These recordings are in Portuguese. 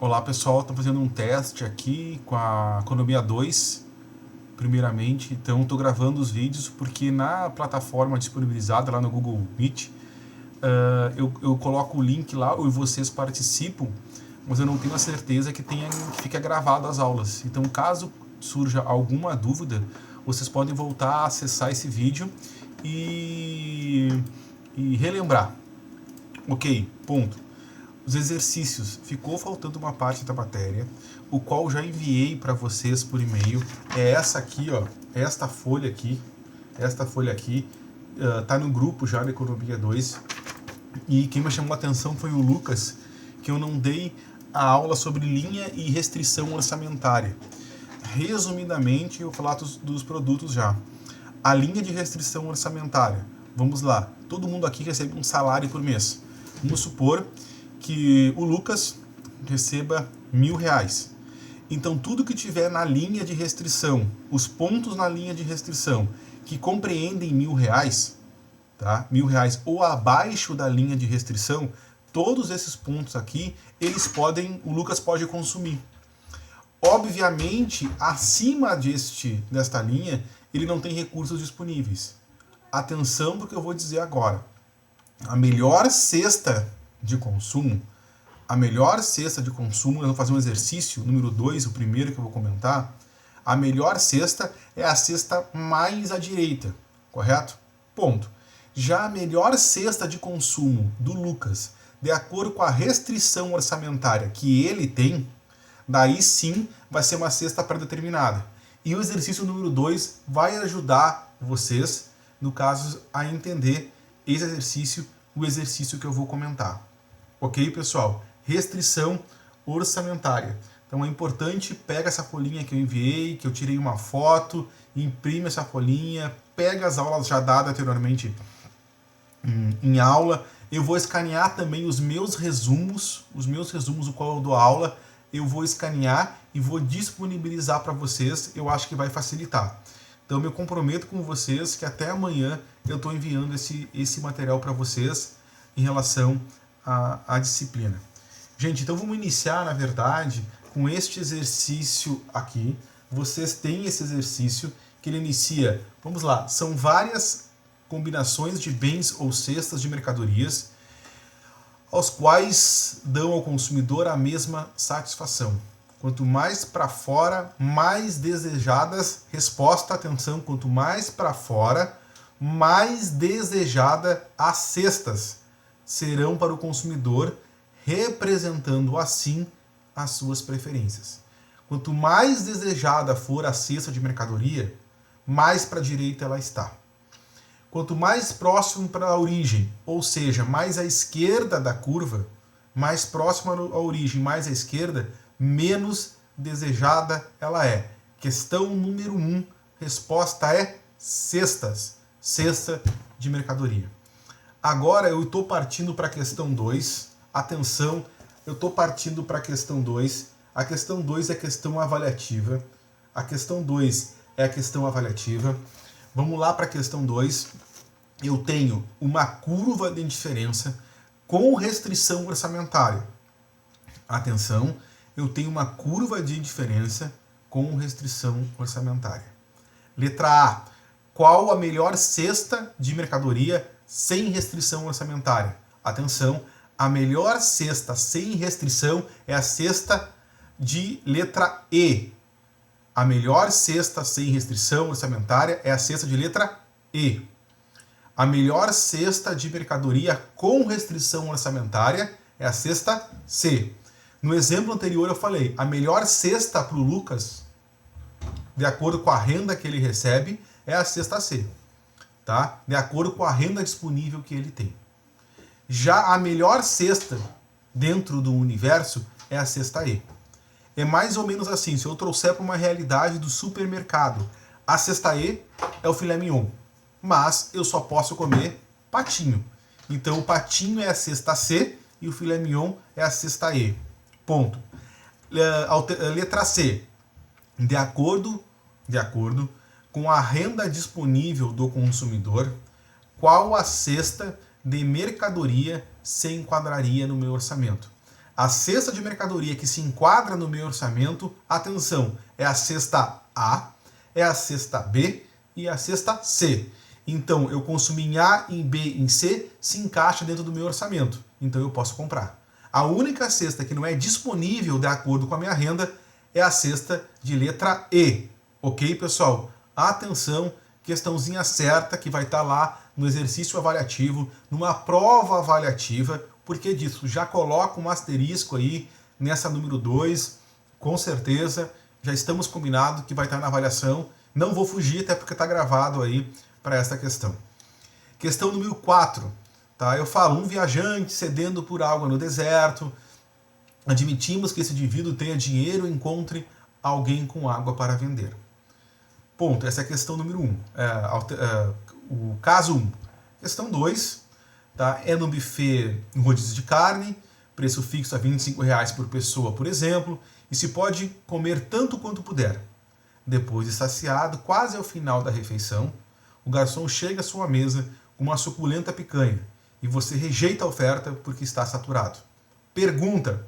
Olá pessoal, estou fazendo um teste aqui com a Economia 2, primeiramente. Então estou gravando os vídeos porque na plataforma disponibilizada lá no Google Meet, eu coloco o link lá e vocês participam, mas eu não tenho a certeza que fica gravado as aulas. Então caso surja alguma dúvida, vocês podem voltar a acessar esse vídeo e relembrar. Ok, ponto. Os exercícios, ficou faltando uma parte da matéria, o qual já enviei para vocês por e-mail. É essa aqui, ó, esta folha aqui, tá no grupo já da Economia 2. E quem me chamou a atenção foi o Lucas, que eu não dei a aula sobre linha e restrição orçamentária. Resumidamente, eu vou falar dos produtos já. A linha de restrição orçamentária, vamos lá, todo mundo aqui recebe um salário por mês. Vamos supor que o Lucas receba R$1.000. Então tudo que tiver na linha de restrição, os pontos na linha de restrição que compreendem R$1.000, tá? R$1.000 ou abaixo da linha de restrição, todos esses pontos aqui, o Lucas pode consumir. Obviamente, acima desta linha, ele não tem recursos disponíveis. Atenção porque eu vou dizer agora. A melhor cesta de consumo, nós vamos fazer um exercício, número 2, o primeiro que eu vou comentar. A melhor cesta é a cesta mais à direita, correto? Ponto. Já a melhor cesta de consumo do Lucas, de acordo com a restrição orçamentária que ele tem, daí sim vai ser uma cesta pré-determinada. E o exercício número 2 vai ajudar vocês, no caso, a entender esse exercício, o exercício que eu vou comentar. Ok, pessoal? Restrição orçamentária. Então é importante, pega essa folhinha que eu enviei, que eu tirei uma foto, imprime essa folhinha, pega as aulas já dadas anteriormente em aula. Eu vou escanear também os meus resumos, o qual eu dou aula, eu vou escanear e vou disponibilizar para vocês, eu acho que vai facilitar. Então eu me comprometo com vocês que até amanhã eu estou enviando esse material para vocês em relação à disciplina. Gente, então vamos iniciar, na verdade, com este exercício aqui. Vocês têm esse exercício que ele inicia, vamos lá, são várias combinações de bens ou cestas de mercadorias, aos quais dão ao consumidor a mesma satisfação. Quanto mais para fora, mais desejadas, resposta, atenção, quanto mais para fora, mais desejada as cestas serão para o consumidor, representando assim as suas preferências. Quanto mais desejada for a cesta de mercadoria, mais para a direita ela está. Quanto mais próximo para a origem, ou seja, mais à esquerda da curva, mais próxima à origem, mais à esquerda, menos desejada ela é. Questão número 1, resposta é cestas, cesta de mercadoria. Agora eu estou partindo para a questão 2. Atenção, eu estou partindo para a questão 2. A questão 2 é a questão avaliativa. A questão 2 é a questão avaliativa. Vamos lá para a questão 2. Eu tenho uma curva de indiferença com restrição orçamentária. Atenção, eu tenho uma curva de indiferença com restrição orçamentária. Letra A. Qual a melhor cesta de mercadoria sem restrição orçamentária? Atenção, a melhor cesta sem restrição é a cesta de letra E. A melhor cesta sem restrição orçamentária é a cesta de letra E. A melhor cesta de mercadoria com restrição orçamentária é a cesta C. No exemplo anterior eu falei, a melhor cesta para o Lucas, de acordo com a renda que ele recebe, é a cesta C. Tá? De acordo com a renda disponível que ele tem. Já a melhor cesta dentro do universo é a cesta E. É mais ou menos assim, se eu trouxer para uma realidade do supermercado, a cesta E é o filé mignon, mas eu só posso comer patinho. Então o patinho é a cesta C e o filé mignon é a cesta E. Ponto. Letra C. De acordo com a renda disponível do consumidor, qual a cesta de mercadoria se enquadraria no meu orçamento? A cesta de mercadoria que se enquadra no meu orçamento, atenção, é a cesta A, é a cesta B e a cesta C. Então, eu consumi em A, em B, em C, se encaixa dentro do meu orçamento. Então, eu posso comprar. A única cesta que não é disponível de acordo com a minha renda é a cesta de letra E. Ok, pessoal? Atenção, questãozinha certa que vai estar lá no exercício avaliativo, numa prova avaliativa. Por que disso? Já coloca um asterisco aí nessa número 2, com certeza. Já estamos combinados que vai estar na avaliação. Não vou fugir, até porque está gravado aí para esta questão. Questão número 4. Tá? Eu falo, um viajante cedendo por água no deserto. Admitimos que esse indivíduo tenha dinheiro e encontre alguém com água para vender. Ponto. Essa é a questão número 1. O caso 1. Questão 2. Tá? É no buffet um rodízio de carne, preço fixo a R$ 25,00 por pessoa, por exemplo, e se pode comer tanto quanto puder. Depois de saciado, quase ao final da refeição, o garçom chega à sua mesa com uma suculenta picanha e você rejeita a oferta porque está saturado. Pergunta: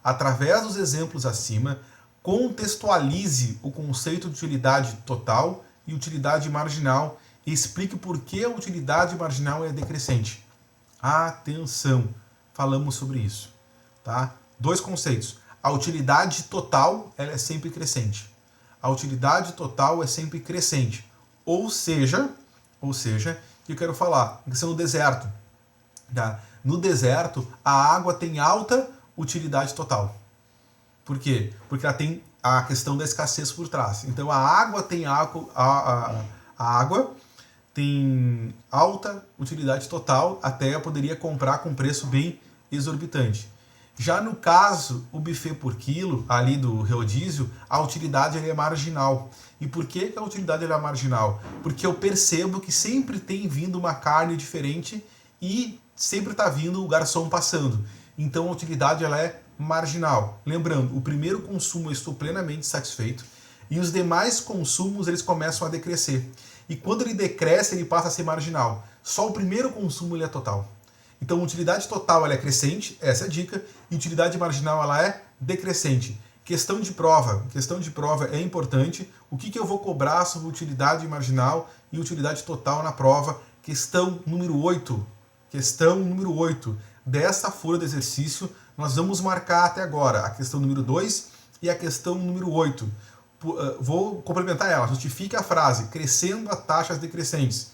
através dos exemplos acima, contextualize o conceito de utilidade total e utilidade marginal e explique por que a utilidade marginal é decrescente. Atenção, falamos sobre isso. Tá? 2 conceitos. A utilidade total ela é sempre crescente. A utilidade total é sempre crescente. Ou seja, que eu quero falar, questão do deserto. Tá? No deserto, a água tem alta utilidade total. Por quê? Porque ela tem a questão da escassez por trás. Então a água tem tem alta utilidade total, até eu poderia comprar com preço bem exorbitante. Já no caso, o buffet por quilo, ali do rodízio, a utilidade é marginal. E por que a utilidade é marginal? Porque eu percebo que sempre tem vindo uma carne diferente e sempre está vindo o garçom passando. Então a utilidade ela é marginal. Lembrando, o primeiro consumo eu estou plenamente satisfeito e os demais consumos eles começam a decrescer. E quando ele decresce, ele passa a ser marginal. Só o primeiro consumo ele é total. Então, utilidade total ela é crescente, essa é a dica, e utilidade marginal ela é decrescente. Questão de prova é importante. O que eu vou cobrar sobre utilidade marginal e utilidade total na prova? Questão número 8. Questão número 8. Dessa folha de exercício, nós vamos marcar até agora a questão número 2 e a questão número 8. Vou complementar ela. Justifique a frase, crescendo a taxas decrescentes.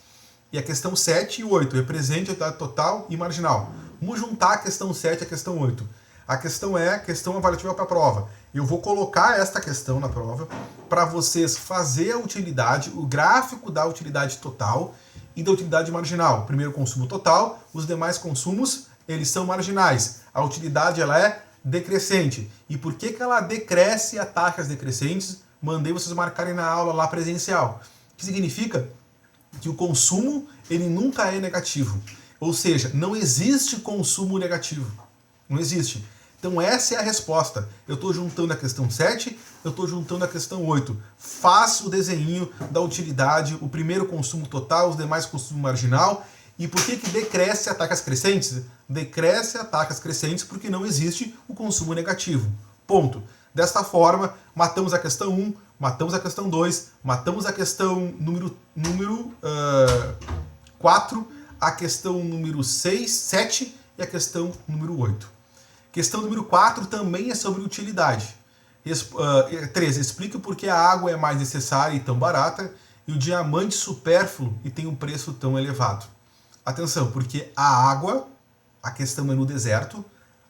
E a questão 7 e 8, represente a utilidade total e marginal. Vamos juntar a questão 7 e a questão 8. A questão é a questão avaliativa para a prova. Eu vou colocar esta questão na prova para vocês fazer a utilidade, o gráfico da utilidade total e da utilidade marginal. Primeiro consumo total, os demais consumos, eles são marginais. A utilidade ela é decrescente. E por que ela decresce a taxas decrescentes? Mandei vocês marcarem na aula lá presencial. O que significa? Que o consumo ele nunca é negativo. Ou seja, não existe consumo negativo. Não existe. Então essa é a resposta. Eu estou juntando a questão 7, eu estou juntando a questão 8. Faço o desenho da utilidade, o primeiro consumo total, os demais consumo marginal. E por que decresce a taxas crescentes? Decresce a taxas crescentes porque não existe o consumo negativo. Ponto. Desta forma, matamos a questão 1, matamos a questão 2, matamos a questão número 4, a questão número 6, 7 e a questão número 8. Questão número 4 também é sobre utilidade. 3. Explique por que a água é mais necessária e tão barata e o diamante supérfluo e tem um preço tão elevado. Atenção, porque a água, a questão é no deserto,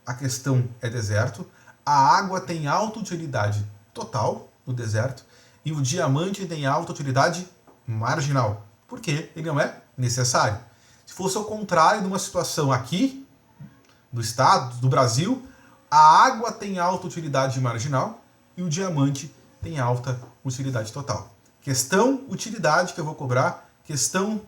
a questão é deserto, a água tem alta utilidade total no deserto e o diamante tem alta utilidade marginal, porque ele não é necessário. Se fosse ao contrário, numa situação aqui, do estado, do Brasil, a água tem alta utilidade marginal e o diamante tem alta utilidade total. Questão utilidade que eu vou cobrar, questão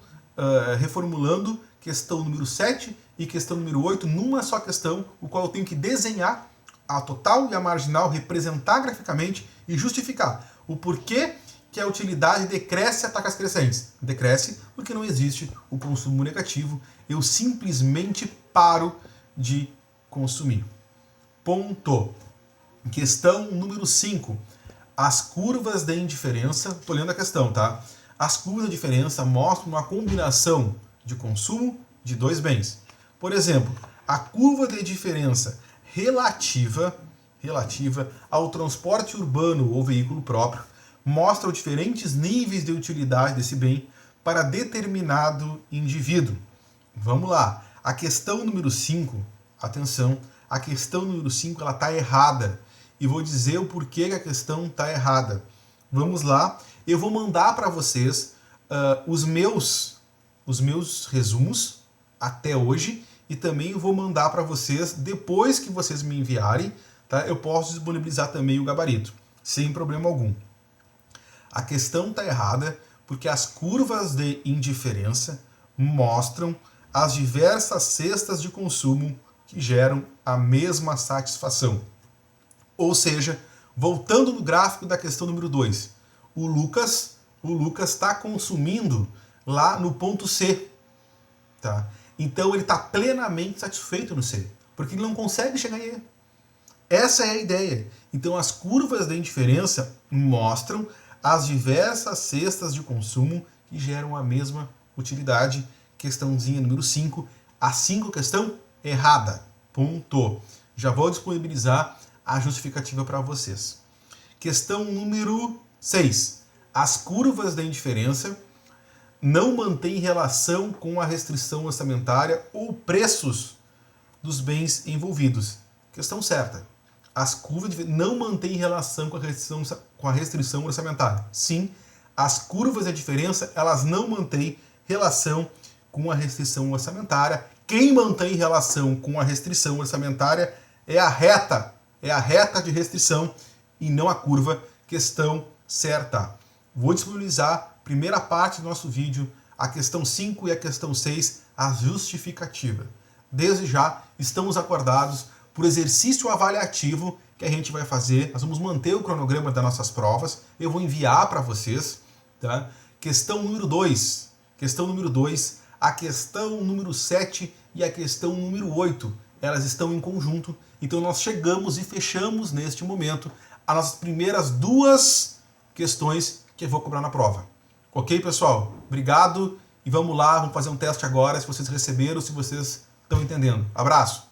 reformulando, questão número 7 e questão número 8, numa só questão, o qual eu tenho que desenhar a total e a marginal, representar graficamente e justificar o porquê que a utilidade decresce a taxas crescentes. Decresce porque não existe o consumo negativo, eu simplesmente paro de consumir. Ponto. Questão número 5. As curvas de indiferença, estou lendo a questão, tá? As curvas de diferença mostram uma combinação de consumo de dois bens. Por exemplo, a curva de diferença relativa ao transporte urbano ou veículo próprio mostra os diferentes níveis de utilidade desse bem para determinado indivíduo. Vamos lá. A questão número 5, atenção, a questão número 5 ela está errada. E vou dizer o porquê que a questão está errada. Vamos lá. Eu vou mandar para vocês os meus resumos até hoje e também vou mandar para vocês, depois que vocês me enviarem, tá? Eu posso disponibilizar também o gabarito, sem problema algum. A questão está errada porque as curvas de indiferença mostram as diversas cestas de consumo que geram a mesma satisfação. Ou seja, voltando no gráfico da questão número 2, o Lucas está consumindo lá no ponto C. Tá? Então ele está plenamente satisfeito no C, porque ele não consegue chegar em E. Essa é a ideia. Então as curvas de indiferença mostram as diversas cestas de consumo que geram a mesma utilidade. Questãozinha número 5. A 5 questão errada. Ponto. Já vou disponibilizar a justificativa para vocês. Questão número 6. As curvas de indiferença não mantêm relação com a restrição orçamentária ou preços dos bens envolvidos. Questão certa. As curvas não mantêm relação com a restrição orçamentária. Sim, as curvas de diferença elas não mantêm relação com a restrição orçamentária. Quem mantém relação com a restrição orçamentária é a reta de restrição e não a curva. Questão certa. Vou disponibilizar primeira parte do nosso vídeo, a questão 5 e a questão 6, a justificativa. Desde já, estamos acordados por exercício avaliativo que a gente vai fazer. Nós vamos manter o cronograma das nossas provas. Eu vou enviar para vocês. Tá? Questão número 2. Questão número 2. A questão número 7 e a questão número 8. Elas estão em conjunto. Então nós chegamos e fechamos neste momento as nossas primeiras duas questões que eu vou cobrar na prova. Ok, pessoal? Obrigado e vamos lá, vamos fazer um teste agora, se vocês receberam, se vocês estão entendendo. Abraço!